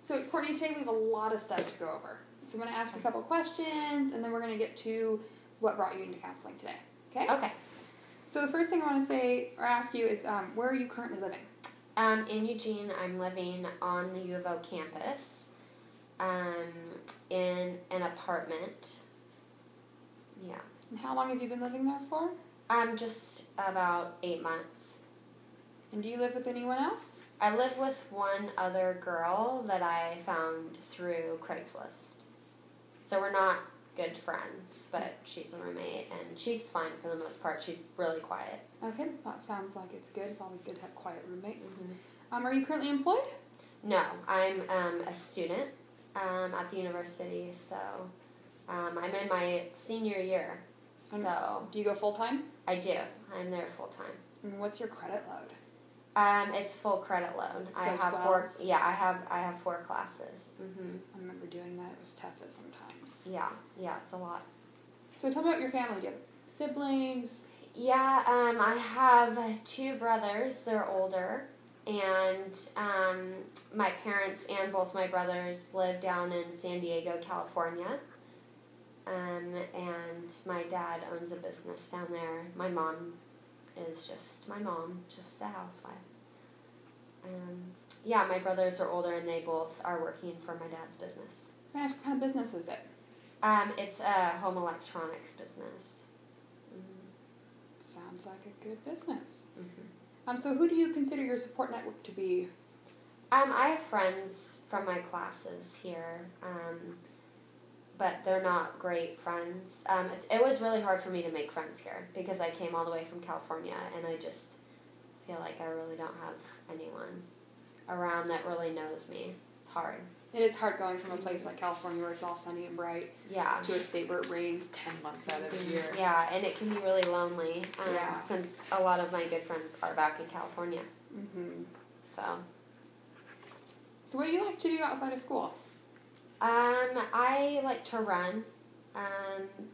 So, Courtney, today we have a lot of stuff to go over. So I'm going to ask a couple questions, and then we're going to get to what brought you into counseling today. Okay? Okay. So the first thing I want to say or ask you is, where are you currently living? In Eugene, I'm living on the U of O campus, in an apartment. Yeah. And how long have you been living there for? Just about 8 months. And do you live with anyone else? I live with one other girl that I found through Craigslist. So we're not good friends, but she's a roommate, and she's fine for the most part. She's really quiet. Okay, that sounds like it's good. It's always good to have quiet roommates. Mm-hmm. Are you currently employed? No, I'm a student at the university, so I'm in my senior year. So do you go full-time? I do. I'm there full-time. And what's your credit load? It's full credit load. So I have 12? 4. Yeah, I have 4 classes. Mm-hmm. I remember doing that. It was tough at some times. Yeah, it's a lot. So tell me about your family. Do you have siblings? Yeah, I have 2 brothers. They're older, and my parents and both my brothers live down in San Diego, California. And my dad owns a business down there. My mom is just a housewife. Yeah, my brothers are older, and they both are working for my dad's business. What kind of business is it? It's a home electronics business. Mm-hmm. Sounds like a good business. Mm-hmm. So who do you consider your support network to be? I have friends from my classes here, but they're not great friends. It was really hard for me to make friends here because I came all the way from California, and I just feel like I really don't have anyone around that really knows me. It's hard. It is hard going from a place like California where it's all sunny and bright to a state where it rains 10 months out of the year. Yeah, and it can be really lonely since a lot of my good friends are back in California. Mm-hmm. So what do you like to do outside of school? I like to run,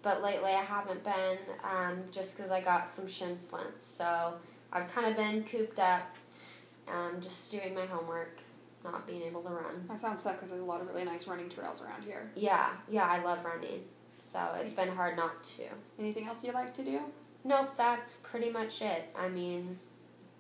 but lately I haven't been just because I got some shin splints. So I've kind of been cooped up, just doing my homework, not being able to run. That sounds tough because there's a lot of really nice running trails around here. Yeah, I love running. So it's been hard not to. Anything else you like to do? Nope, that's pretty much it. I mean,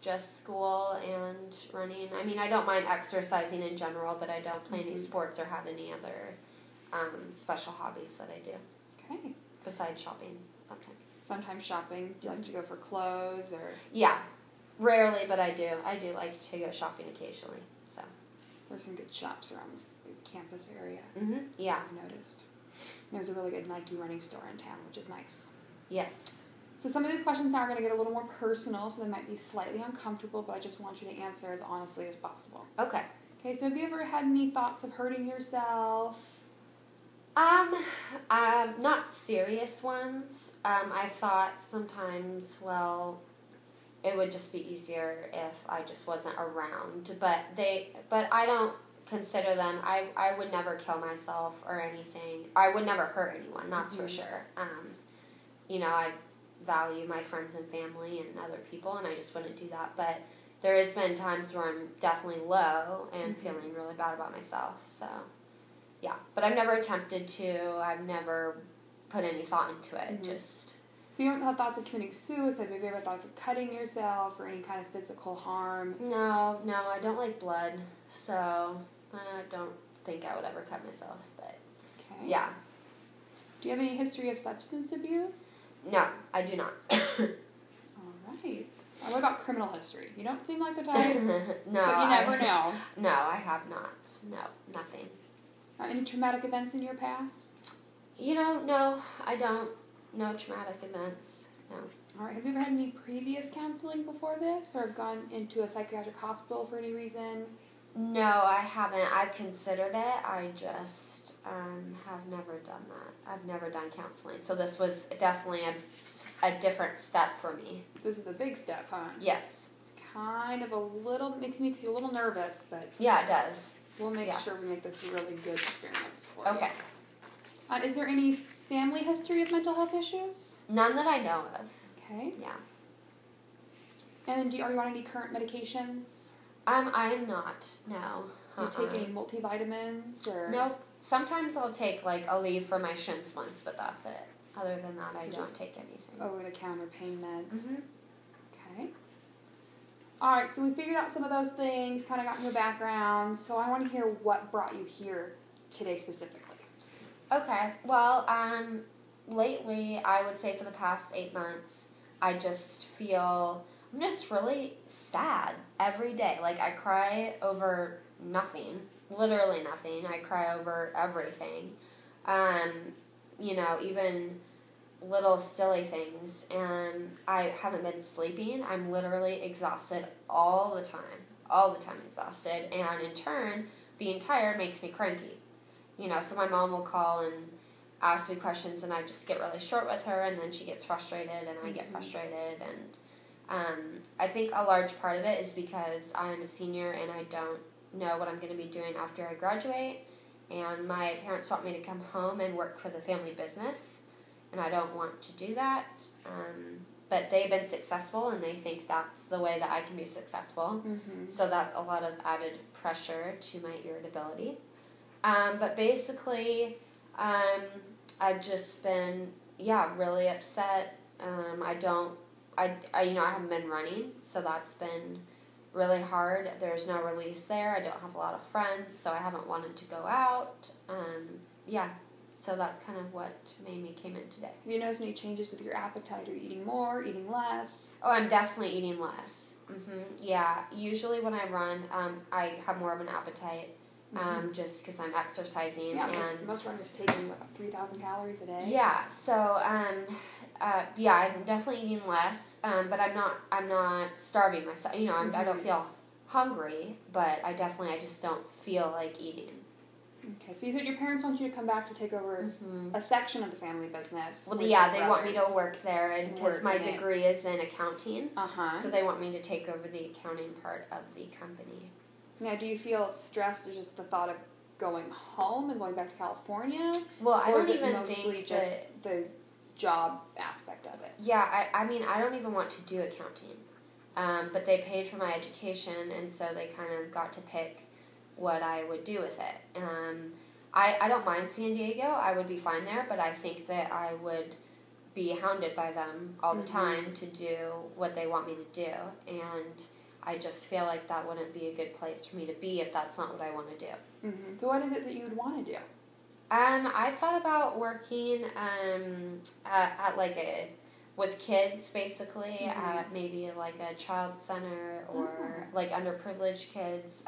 just school and running. I mean, I don't mind exercising in general, but I don't play any sports or have any other special hobbies that I do. Okay. Besides shopping, sometimes. Sometimes shopping. Do you like to go for clothes or? Yeah, rarely, but I do. I do like to go shopping occasionally. So. There's some good shops around this campus area. Mm-hmm. Yeah. I've noticed. There's a really good Nike running store in town, which is nice. Yes. So some of these questions now are going to get a little more personal, so they might be slightly uncomfortable, but I just want you to answer as honestly as possible. Okay. Okay, so have you ever had any thoughts of hurting yourself? Not serious ones. I thought sometimes, well, it would just be easier if I just wasn't around, but I don't consider them. I would never kill myself or anything. I would never hurt anyone, that's for sure. I value my friends and family and other people, and I just wouldn't do that. But there has been times where I'm definitely low and feeling really bad about myself. So, yeah. But I've never attempted to. I've never put any thought into it. Just. So you haven't had thoughts of committing suicide? Have you ever thought of cutting yourself or any kind of physical harm? No, I don't like blood, so I don't think I would ever cut myself. But yeah. Do you have any history of substance abuse? No, I do not. All right. What about criminal history? You don't seem like the type. No. But you never know. No, I have not. No, nothing. Any traumatic events in your past? No, I don't. No traumatic events. No. All right. Have you ever had any previous counseling before this, or have gone into a psychiatric hospital for any reason? No, I haven't. I've considered it. I just have never done that. I've never done counseling. So this was definitely a different step for me. This is a big step, huh? Yes. Kind of makes me a little nervous, but... Yeah, it does. We'll make sure we make this a really good experience for you. Okay. Is there any family history of mental health issues? None that I know of. Okay. Yeah. And then are you on any current medications? I'm not, no. Do you take any multivitamins or? Nope. Sometimes I'll take like a leave for my shin splints, but that's it. Other than that, I don't take anything. Over-the-counter pain meds. Mm-hmm. Okay. All right, so we figured out some of those things, kind of got in your background. So I want to hear what brought you here today specifically. Okay. Well, lately, I would say for the past 8 months, I just feel I'm just really sad every day. Like, I cry over nothing. Literally nothing. I cry over everything. Even little silly things. And I haven't been sleeping. I'm literally exhausted all the time. All the time exhausted. And in turn, being tired makes me cranky. So my mom will call and ask me questions, and I just get really short with her, and then she gets frustrated, and I get frustrated, and I think a large part of it is because I'm a senior, and I don't know what I'm going to be doing after I graduate, and my parents want me to come home and work for the family business, and I don't want to do that, but they've been successful, and they think that's the way that I can be successful, so that's a lot of added pressure to my irritability. But basically, I've just been, really upset. I haven't been running, so that's been really hard. There's no release there. I don't have a lot of friends, so I haven't wanted to go out. So that's kind of what made me came in today. Have you noticed any changes with your appetite? Are you eating more, eating less? Oh, I'm definitely eating less. Yeah, usually when I run, I have more of an appetite. Just because I'm exercising. Yeah, most runners taking about 3,000 calories a day. Yeah, so I'm definitely eating less, but I'm not starving myself. I don't feel hungry, but I just don't feel like eating. Okay, so you said your parents want you to come back to take over a section of the family business. Well, they want me to work there, and because my degree is in accounting, so they want me to take over the accounting part of the company. Now, do you feel stressed or just the thought of going home and going back to California? Well, I don't even think think just the job aspect of it. Yeah, I don't even want to do accounting. But they paid for my education, and so they kind of got to pick what I would do with it. I don't mind San Diego. I would be fine there, but I think that I would be hounded by them all the time to do what they want me to do, and I just feel like that wouldn't be a good place for me to be if that's not what I want to do. So what is it that you would want to do? I thought about working at with kids, basically, at maybe like a child center or like underprivileged kids.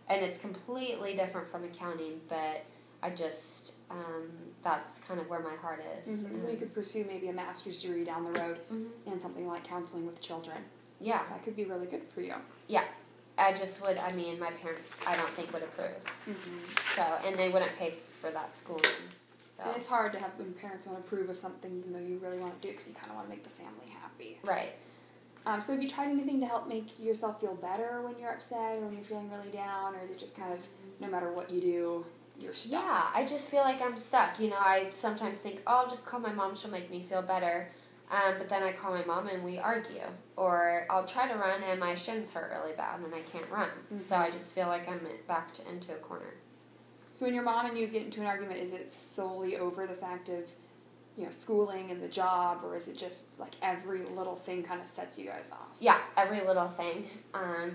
And it's completely different from accounting, but I just, that's kind of where my heart is. So you could pursue maybe a master's degree down the road in something like counseling with children. Yeah. That could be really good for you. Yeah. My parents, I don't think would approve. So, and they wouldn't pay for that schooling. So. And it's hard to have when parents want to approve of something even though you really want to do it because you kind of want to make the family happy. Right. So have you tried anything to help make yourself feel better when you're upset or when you're feeling really down, or is it just kind of no matter what you do, you're stuck? Yeah, I just feel like I'm stuck. I sometimes think, I'll just call my mom, she'll make me feel better. But then I call my mom and we argue. Or I'll try to run and my shins hurt really bad and then I can't run. So I just feel like I'm backed into a corner. So when your mom and you get into an argument, is it solely over the fact of, schooling and the job, or is it just like every little thing kind of sets you guys off? Yeah, every little thing.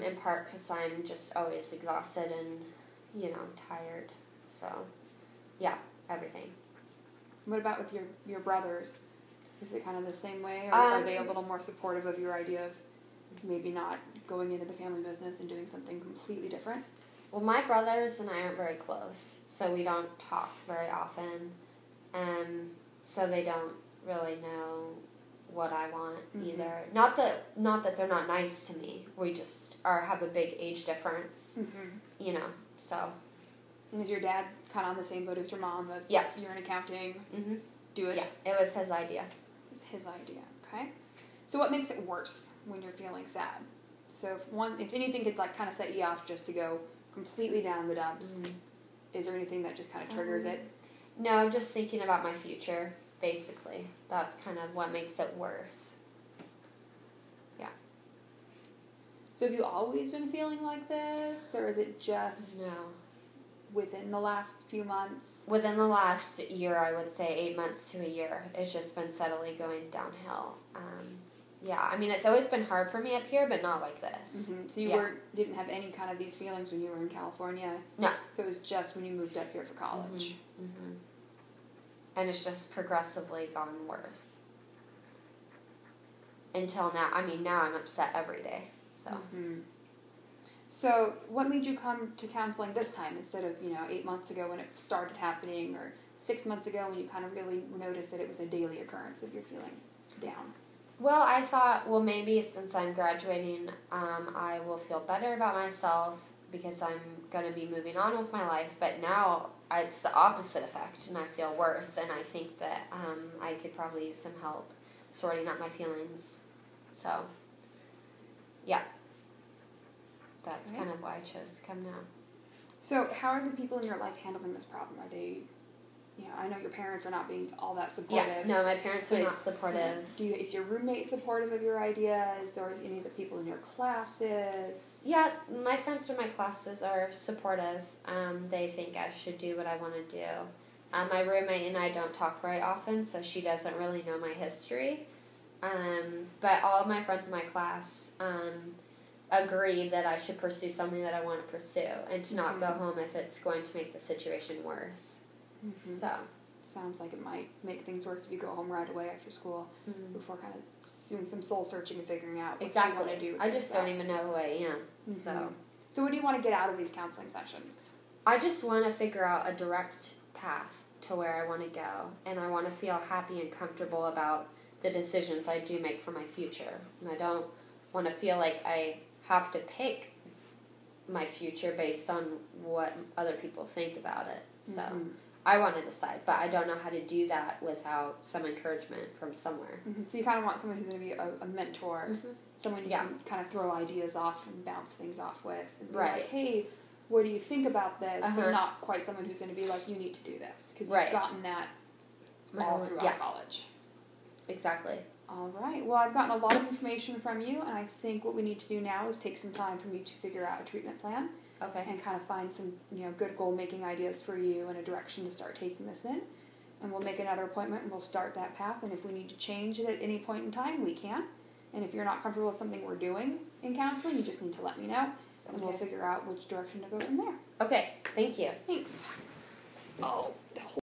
In part because I'm just always exhausted and, tired. So, yeah, everything. What about with your brothers? Is it kind of the same way, or are they a little more supportive of your idea of maybe not going into the family business and doing something completely different? Well, my brothers and I aren't very close, so we don't talk very often, so they don't really know what I want either. Not that they're not nice to me. We just have a big age difference, so. And is your dad kind of on the same boat as your mom? Yes. You're in accounting. Do it. Yeah, it was his idea. His idea, okay? So what makes it worse when you're feeling sad? So if anything could kind of set you off just to go completely down the dumps, is there anything that just kind of triggers it? No, I'm just thinking about my future, basically. That's kind of what makes it worse. Yeah. So have you always been feeling like this, or is it just within the last few months? Within the last year, I would say 8 months to a year. It's just been steadily going downhill. Yeah, I mean, it's always been hard for me up here, but not like this. Mm-hmm. So you didn't have any kind of these feelings when you were in California? No. So it was just when you moved up here for college? Mm-hmm. And it's just progressively gotten worse. Until now. I mean, now I'm upset every day. So. Mm-hmm. So what made you come to counseling this time instead of, 8 months ago when it started happening, or 6 months ago when you kind of really noticed that it was a daily occurrence of your feeling down? Well, I thought, maybe since I'm graduating, I will feel better about myself because I'm going to be moving on with my life. But now it's the opposite effect, and I feel worse. And I think that I could probably use some help sorting out my feelings. So, yeah. That's kind of why I chose to come now. So how are the people in your life handling this problem? Are they... I know your parents are not being all that supportive. Yeah, no, my parents are not supportive. Is your roommate supportive of your ideas, or is any of the people in your classes? Yeah, my friends from my classes are supportive. They think I should do what I want to do. My roommate and I don't talk very often, so she doesn't really know my history. But all of my friends in my class agree that I should pursue something that I want to pursue, and to not go home if it's going to make the situation worse. Mm-hmm. So sounds like it might make things worse if you go home right away after school before kind of doing some soul searching and figuring out what you want to do. I just don't even know who I am. Mm-hmm. So what do you want to get out of these counseling sessions? I just want to figure out a direct path to where I want to go, and I want to feel happy and comfortable about the decisions I do make for my future. And I don't want to feel like I have to pick my future based on what other people think about it. So I want to decide, but I don't know how to do that without some encouragement from somewhere. Mm-hmm. So you kind of want someone who's going to be a mentor, someone you can kind of throw ideas off and bounce things off with. And be like, hey, what do you think about this? But not quite someone who's going to be like, you need to do this. Because you've gotten that all throughout college. Exactly. All right. Well, I've gotten a lot of information from you, and I think what we need to do now is take some time for me to figure out a treatment plan. Okay. And kind of find some, good goal-making ideas for you and a direction to start taking this in. And we'll make another appointment, and we'll start that path. And if we need to change it at any point in time, we can. And if you're not comfortable with something we're doing in counseling, you just need to let me know, and we'll figure out which direction to go from there. Okay. Thank you. Thanks. Oh, the whole